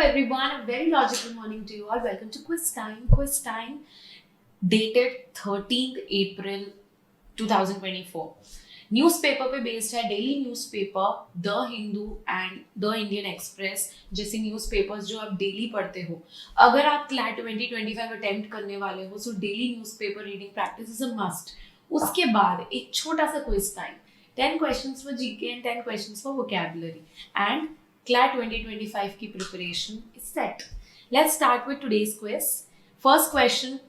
everyone, a very logical morning to you all. Welcome to Quiz Time. Quiz Time dated 13th April 2024. Newspaper पे based है daily newspaper the Hindu and the Indian express जैसे newspapers जो आप daily पढ़ते हो. अगर आप CLAT 2025 attempt करने वाले हो so daily newspaper reading practice is a must. उसके बाद एक छोटा सा quiz time, 10 questions for GK and 10 questions for vocabulary, and CLAT 2025 की preparation is set. Let's start with today's quiz. First question,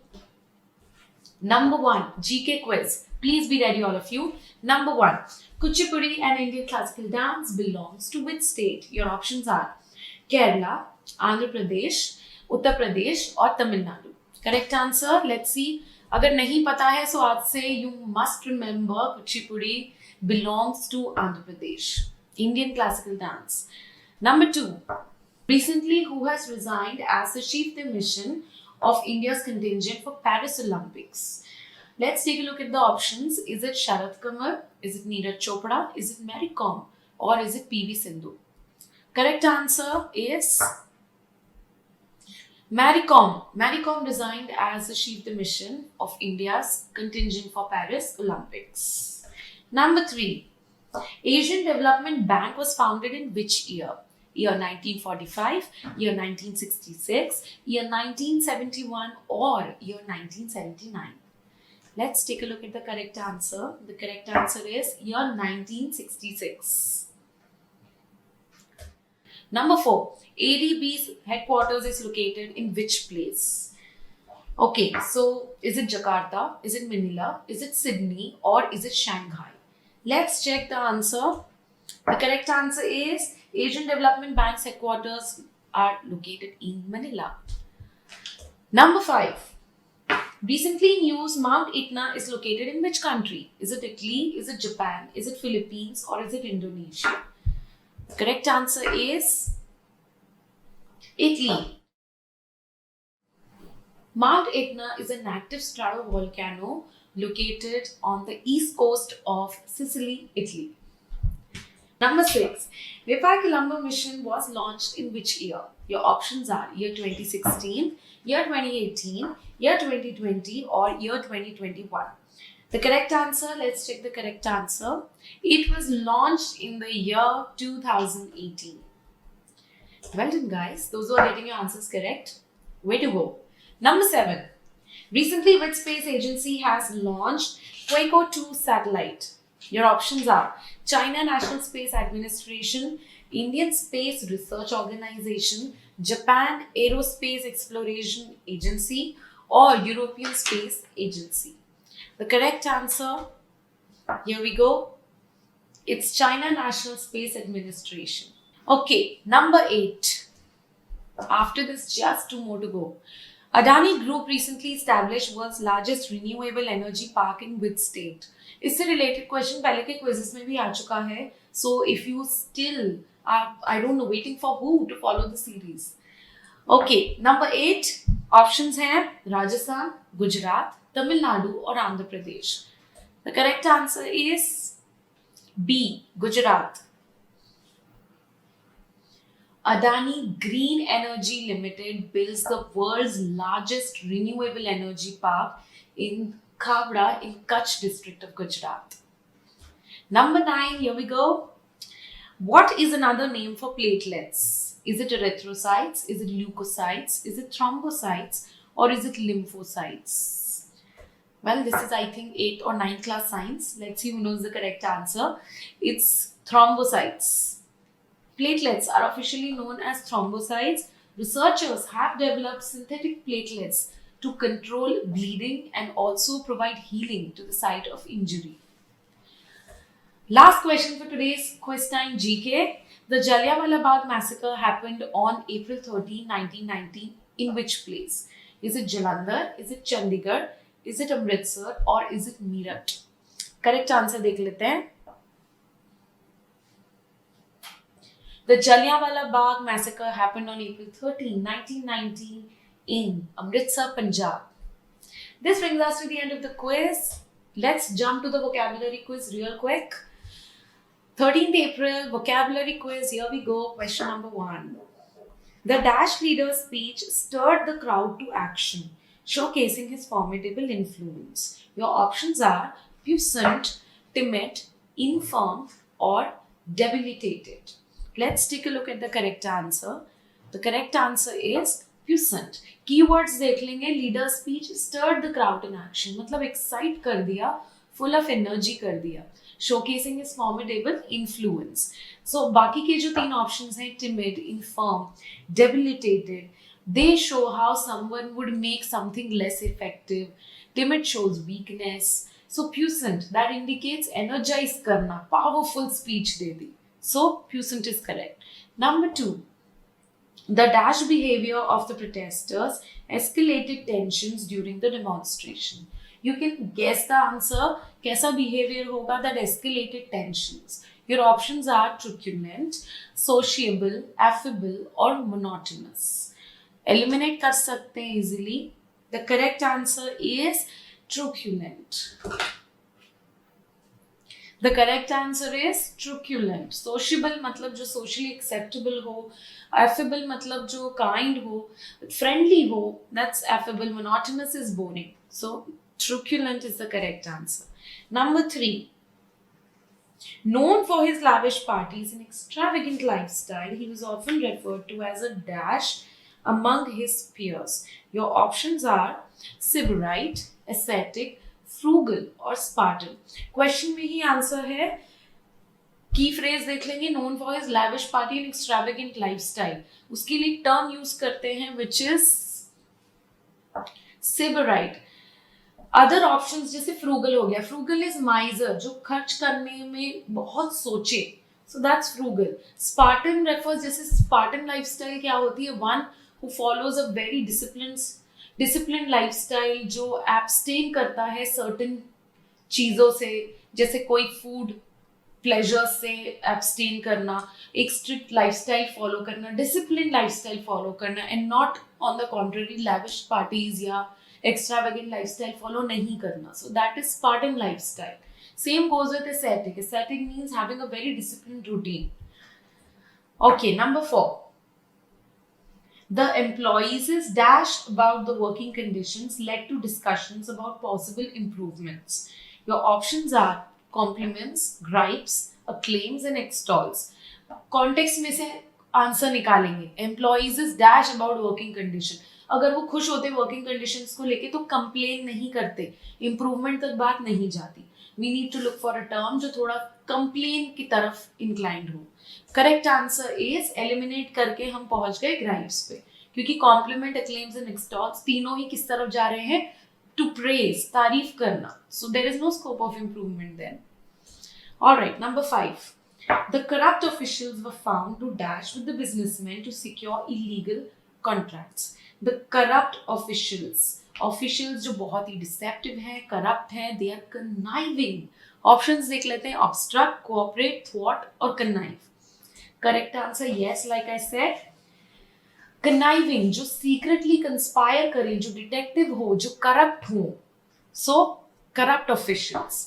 number 1, GK quiz. Please be ready, all of you. Number 1, Kuchipudi, an Indian classical dance, belongs to which state? Your options are Kerala, Andhra Pradesh, Uttar Pradesh और Tamil Nadu. Correct answer. Let's see. अगर नहीं पता है so आज से you must remember Kuchipudi belongs to Andhra Pradesh, Indian classical dance. Number 2, recently who has resigned as the chief de mission of India's contingent for Paris Olympics? Let's take a look at the options. Is it Sharad Kamar? Is it Neeraj Chopra? Is it Mary Kom? Or is it PV Sindhu? Correct answer is Mary Kom. Mary Kom resigned as the chief de mission of India's contingent for Paris Olympics. Number 3, Asian Development Bank was founded in which year? Year 1945, year 1966, year 1971 or year 1979? Let's take a look at the correct answer. The correct answer is year 1966. Number 4, ADB's headquarters is located in which place? Okay, so is it Jakarta, is it Manila, is it Sydney or is it Shanghai? Let's check the answer. The correct answer is Asian Development Bank's headquarters are located in Manila. Number 5, recently news Mount Etna is located in which country? Is it Italy, is it Japan, is it Philippines or is it Indonesia? The correct answer is Italy. Mount Etna is an active stratovolcano located on the east coast of Sicily, Italy. Number 6, Vipar Colombo mission was launched in which year? Your options are year 2016, year 2018, year 2020 or year 2021. The correct answer, let's check the correct answer. It was launched in the year 2018. Well done, guys. Those who are getting your answers correct, way to go. Number 7, recently which space agency has launched Huaiko 2 satellite? Your options are China National Space Administration, Indian Space Research Organization, Japan Aerospace Exploration Agency or European Space Agency. The correct answer, here we go, it's China National Space Administration. Okay, number 8. After this, just 2 more to go. Adani Group recently established world's largest renewable energy park in which state? इससे related question पहले के quizzes में भी आ चुका है. So if you still are, I don't know, waiting for who to follow the series. Okay, number 8. Options हैं राजस्थान, गुजरात, तमिलनाडु और Andhra Pradesh. The correct answer is B, Gujarat. Adani Green Energy Limited builds the world's largest renewable energy park in Khavda in Kutch district of Gujarat. Number 9, here we go. What is another name for platelets? Is it erythrocytes? Is it leukocytes? Is it thrombocytes? Or is it lymphocytes? Well, this is, I think, 8th or 9th class science. Let's see who knows the correct answer. It's thrombocytes. Platelets are officially known as thrombocytes. Researchers have developed synthetic platelets to control bleeding and also provide healing to the site of injury. Last question for today's quiz time GK. The Jallianwala Bagh massacre happened on April 13, 1919 in which place? Is it Jalandhar? Is it Chandigarh? Is it Amritsar? Or is it Meerut? Correct answer देख लेते हैं. The Jallianwala Bagh massacre happened on April 13, 1919 in Amritsar, Punjab. This brings us to the end of the quiz. Let's jump to the vocabulary quiz real quick. 13th April vocabulary quiz. Here we go. Question number 1. The Dash leader's speech stirred the crowd to action, showcasing his formidable influence. Your options are puissant, timid, infirm, or debilitated. Let's take a look at the correct answer. The correct answer is puissant. Keywords देख लेंगे. Leader speech stirred the crowd in action. मतलब excite कर दिया, full of energy कर दिया. Showcasing his formidable influence. So बाकी के जो 3 options हैं, timid, infirm, debilitated, they show how someone would make something less effective. Timid shows weakness. So puissant, that indicates energize करना, powerful speech they the. So puissant is correct. Number 2. The Dash behavior of the protesters escalated tensions during the demonstration. You can guess the answer. कैसा behavior होगा that escalated tensions? Your options are truculent, sociable, affable, or monotonous. Eliminate कर सकते हैं easily. The correct answer is truculent. The correct answer is truculent. Sociable मतलब जो socially acceptable हो, affable मतलब जो kind हो, friendly हो, that's affable. Monotonous is boring. So truculent is the correct answer. Number 3. Known for his lavish parties and extravagant lifestyle, he was often referred to as a Dash among his peers. Your options are sybarite, ascetic, frugal और Spartan. Question में ही answer है. की phrase देख लेंगे. Known for his lavish party and extravagant lifestyle. उसके लिए term use करते हैं which is sybarite. Other options जैसे फ्रूगल हो गया. फ्रूगल इज माइजर, जो खर्च करने में बहुत सोचे. So that's frugal. Spartan refers, जैसे स्पार्टन लाइफस्टाइल क्या होती है? One who follows a very discipline lifestyle, जो एब्सटेन करता है सर्टेन चीज़ों से, जैसे कोई फूड प्लेजर से एब्सटेन करना, एक स्ट्रिक्ट लाइफस्टाइल फॉलो करना, डिसिप्लिन लाइफस्टाइल फॉलो करना, and not on the contrary lavish parties या एक्स्ट्रावेगेंट लाइफस्टाइल फॉलो नहीं करना. So that is Spartan lifestyle. Same goes with ascetic. Ascetic means having a very disciplined routine. Okay, number 4. The employees' dash about the working conditions led to discussions about possible improvements. Your options are compliments, gripes, acclaims and extols. Context में से answer निकालेंगे. Employees' dash about working condition. अगर वो खुश होते working conditions को लेके तो complain नहीं करते, improvement तक बात नहीं जाती. We need to look for a term जो थोड़ा complain की तरफ inclined हो. करेक्ट आंसर इज एलिमिनेट करके हम पहुंच गए ग्राइप्स पे, क्योंकि कॉम्प्लीमेंट, एक्लेम्स एंड एक्सटॉल्स तीनों ही किस तरफ जा रहे हैं? टू प्रेज, तारीफ करना. So there is no scope of improvement then. Alright, number 5. The corrupt officials were found to dash with the businessmen to secure illegal contracts. The corrupt officials जो बहुत ही डिसेप्टिव हैं, करप्ट हैं, they are conniving. Options देख लेते हैं. obstruct, cooperate, thwart और connive. Correct answer, yes, like I said. Conniving, जो secretly conspire करे, जो detective हो, जो corrupt हो. So, corrupt officials.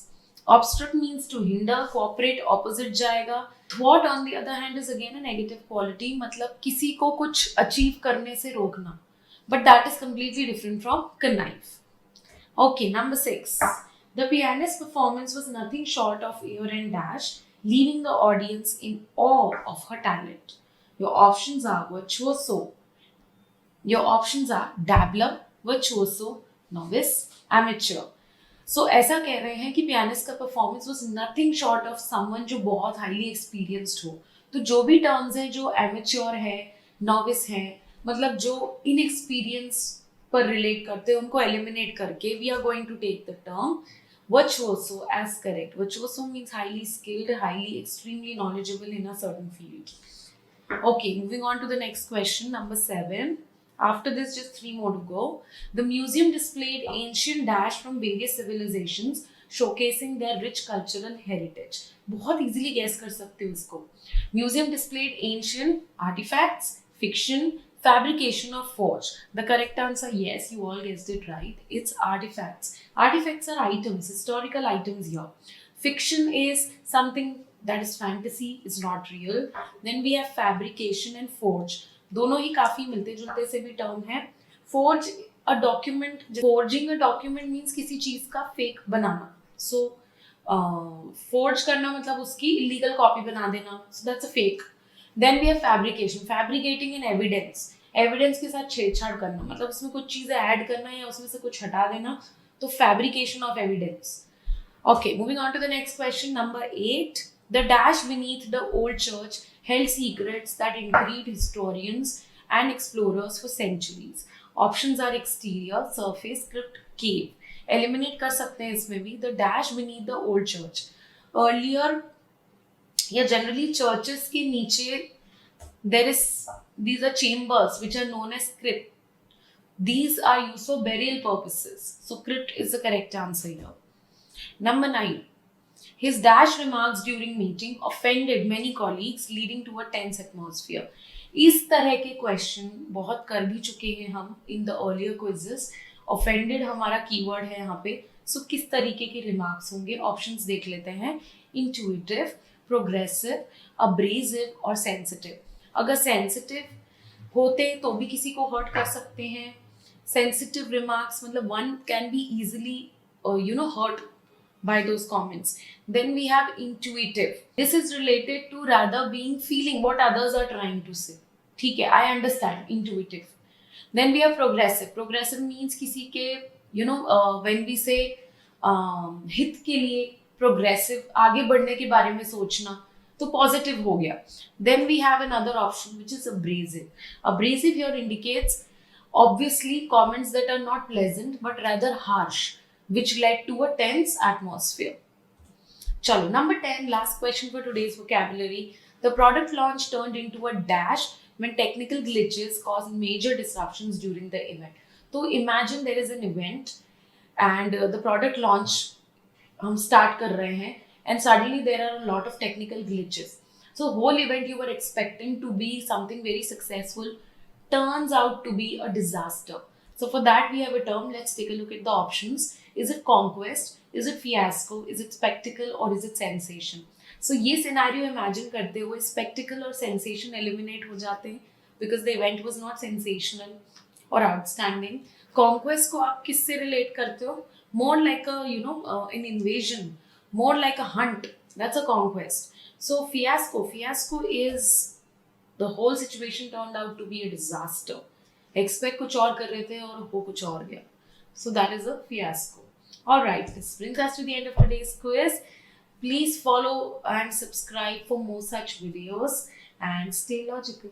Obstruct means to hinder, cooperate opposite जाएगा. Thwart on the other hand is again a negative quality, मतलब किसी को कुछ achieve करने से रोकना. But that is completely different from connive. Okay, number 6. The pianist's performance was nothing short of air and dash, leaving the audience in awe of her talent. Your options are virtuoso. Your options are dabbler, virtuoso, novice, amateur. So ऐसा कह रहे हैं कि pianist का performance was nothing short of someone जो बहुत highly experienced हो. तो जो भी टर्म्स हैं, जो amateur है, novice है, मतलब जो inexperience पर रिलेट करते हैं, उनको एलिमिनेट करके we are going to take the term virtuoso as correct. Virtuoso means highly skilled, highly, extremely knowledgeable in a certain field. Okay, moving on to the next question, number 7. After this, just 3 more to go. The museum displayed ancient dash from various civilizations, showcasing their rich cultural heritage. बहुत easily guess कर सकते हो इसको. Museum displayed ancient artifacts, fiction, fabrication or forge. The correct answer, yes, you all guessed it right. It's artifacts. Artifacts are items, historical items here. Fiction is something that is fantasy, is not real. Then we have fabrication and forge. दोनों ही काफी मिलते जुलते से भी term है. Forge a document. Forging a document means किसी चीज का फेक बनाना. So forge करना मतलब उसकी illegal copy बना देना. So that's a fake. Then we have fabrication. Fabricating in evidence. Evidence के साथ छेड़छाड़ करना मतलब उसमें कुछ चीजें ऐड करना या उसमें से कुछ हटा देना. तो fabrication of evidence. Okay, moving on to the next question. Number 8. The dash beneath the old church held secrets that intrigued historians and explorers for centuries. Options are exterior, surface, crypt, cave. Eliminate कर सकते हैं इसमें भी. The dash beneath the old church. Earlier या generally churches के नीचे these are chambers which are known as crypt. These are used for burial purposes. So crypt is the correct answer here. Number 9. His dash remarks during meeting offended many colleagues, leading to a tense atmosphere. इस तरह के question बहुत कर भी चुके हैं हम in the earlier quizzes. Offended हमारा कीवर्ड है यहाँ पे. सो किस तरीके के रिमार्क्स होंगे? ऑप्शंस देख लेते हैं. इंट्यूटिव, प्रोग्रेसिव, अब्रेसिव और सेंसिटिव. अगर सेंसिटिव होते तो भी किसी को हर्ट कर सकते हैं. सेंसिटिव रिमार्क्स मतलब one can be easily hurt by those comments. Then we have intuitive. This is related to rather being feeling what others are trying to say. ठीक है, I understand. Intuitive. Then we have progressive. Progressive means किसी के when we say हित के लिए progressive आगे बढ़ने के बारे में सोचना तो positive हो गया. Then we have another option which is abrasive. Abrasive here indicates obviously comments that are not pleasant but rather harsh, which led to a tense atmosphere. Chalo, number 10, last question for today's vocabulary. The product launch turned into a dash when technical glitches caused major disruptions during the event. So imagine there is an event and the product launch हम start कर रहे हैं and suddenly there are a lot of technical glitches. So whole event you were expecting to be something very successful turns out to be a disaster. So for that we have a term. Let's take a look at the options. Is it conquest? Is it fiasco? Is it spectacle? Or is it sensation? So ये scenario imagine करते हुए spectacle और sensation eliminate हो जाते हैं because the event was not sensational or outstanding. Conquest को आप किससे relate करते हो? More like a an invasion, more like a hunt. That's a conquest. So fiasco is the whole situation turned out to be a disaster. Expect कुछ और कर रहे थे और हो कुछ और गया. So that is a fiasco. Alright, this brings us to the end of today's quiz. Please follow and subscribe for more such videos and stay logical.